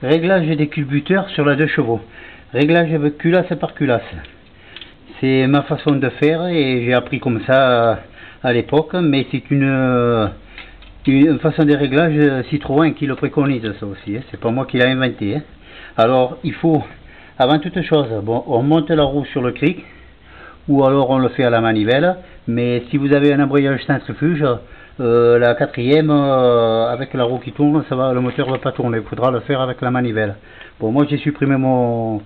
Réglage des culbuteurs sur la 2 chevaux. Réglage avec culasse par culasse. C'est ma façon de faire et j'ai appris comme ça à l'époque, mais c'est une façon de réglage Citroën qui le préconise, ça aussi. C'est pas moi qui l'ai inventé. Alors il faut, avant toute chose, bon, on monte la roue sur le cric, ou alors on le fait à la manivelle, mais si vous avez un embrayage centrifuge, la quatrième, avec la roue qui tourne, ça va, le moteur ne va pas tourner, il faudra le faire avec la manivelle. Bon, moi j'ai supprimé mon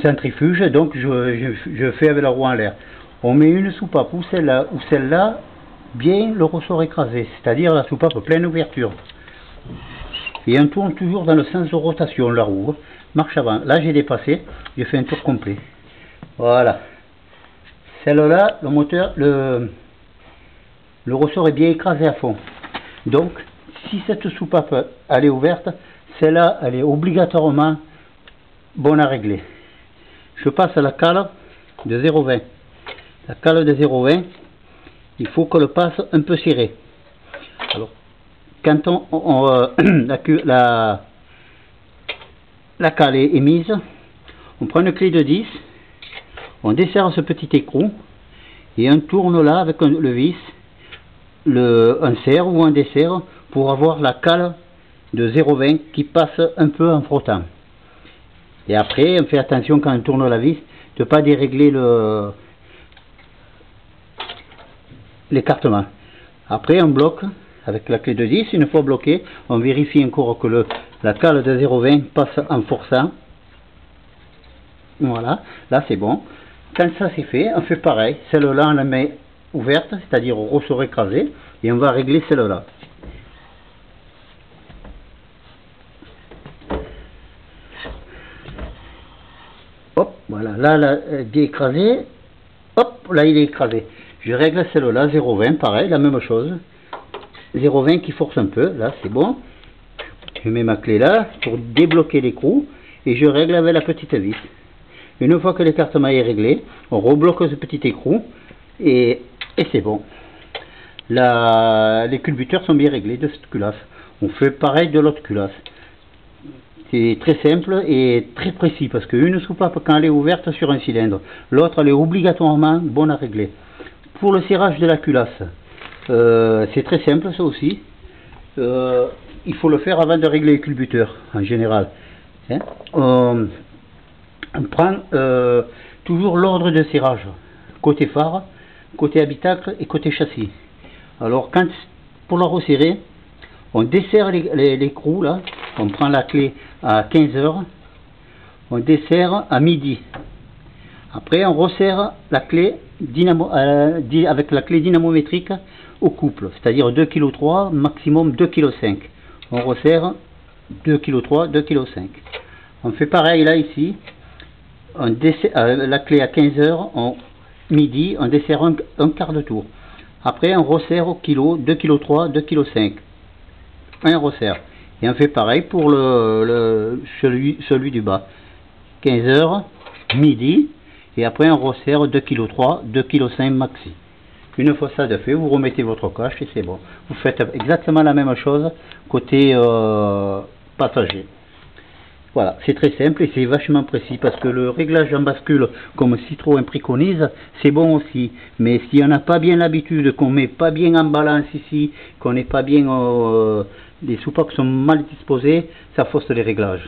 centrifuge, donc je fais avec la roue en l'air. On met une soupape ou celle-là, bien le ressort écrasé, c'est-à-dire la soupape pleine ouverture. Et on tourne toujours dans le sens de rotation, la roue, marche avant. Là j'ai dépassé, j'ai fait un tour complet. Voilà. Celle-là, le moteur, le ressort est bien écrasé à fond. Donc, si cette soupape elle est ouverte, celle-là, elle est obligatoirement bonne à régler. Je passe à la cale de 0,20. La cale de 0,20, il faut qu'on le passe un peu serré. Alors, quand la cale est mise, on prend une clé de 10, on desserre ce petit écrou et on tourne là avec le vis, un serre ou un desserre pour avoir la cale de 0,20 qui passe un peu en frottant. Et après, on fait attention quand on tourne la vis de ne pas dérégler l'écartement. Après, on bloque avec la clé de 10. Une fois bloqué, on vérifie encore que la cale de 0,20 passe en forçant. Voilà, là c'est bon. Quand ça c'est fait, on fait pareil. Celle-là, on la met ouverte, c'est-à-dire au ressort écrasé, et on va régler celle-là. Hop, voilà, là, bien écrasé. Hop, là il est écrasé. Je règle celle-là, 0,20, pareil, la même chose. 0,20 qui force un peu, là c'est bon. Je mets ma clé là pour débloquer l'écrou et je règle avec la petite vis. Une fois que l'écartement est réglé, on rebloque ce petit écrou et c'est bon. Les culbuteurs sont bien réglés de cette culasse. On fait pareil de l'autre culasse. C'est très simple et très précis parce qu'une soupape, quand elle est ouverte sur un cylindre, l'autre elle est obligatoirement bonne à régler. Pour le serrage de la culasse, c'est très simple ça aussi. Il faut le faire avant de régler les culbuteurs en général. Hein, on prend toujours l'ordre de serrage, côté phare, côté habitacle et côté châssis. Alors pour la resserrer, on desserre l'écrou là, on prend la clé à 15 h, on desserre à midi. Après on resserre la clé avec la clé dynamométrique au couple, c'est-à-dire 2,3 kg, maximum 2,5 kg. On resserre 2,3 kg, 2,5 kg. On fait pareil là ici, on desserre la clé à 15 h, midi, on desserre un quart de tour. Après on resserre au kilo, 2,3 kg, 2,5 kg. On resserre. Et on fait pareil pour celui du bas. 15 h, midi, et après on resserre 2,3 kg, 2,5 kg maxi. Une fois ça de fait, vous remettez votre cache et c'est bon. Vous faites exactement la même chose côté passager. Voilà, c'est très simple et c'est vachement précis parce que le réglage en bascule comme Citroën préconise, c'est bon aussi. Mais si on n'a pas bien l'habitude, qu'on met pas bien en balance ici, qu'on n'est pas bien, les soupapes sont mal disposées, ça fausse les réglages.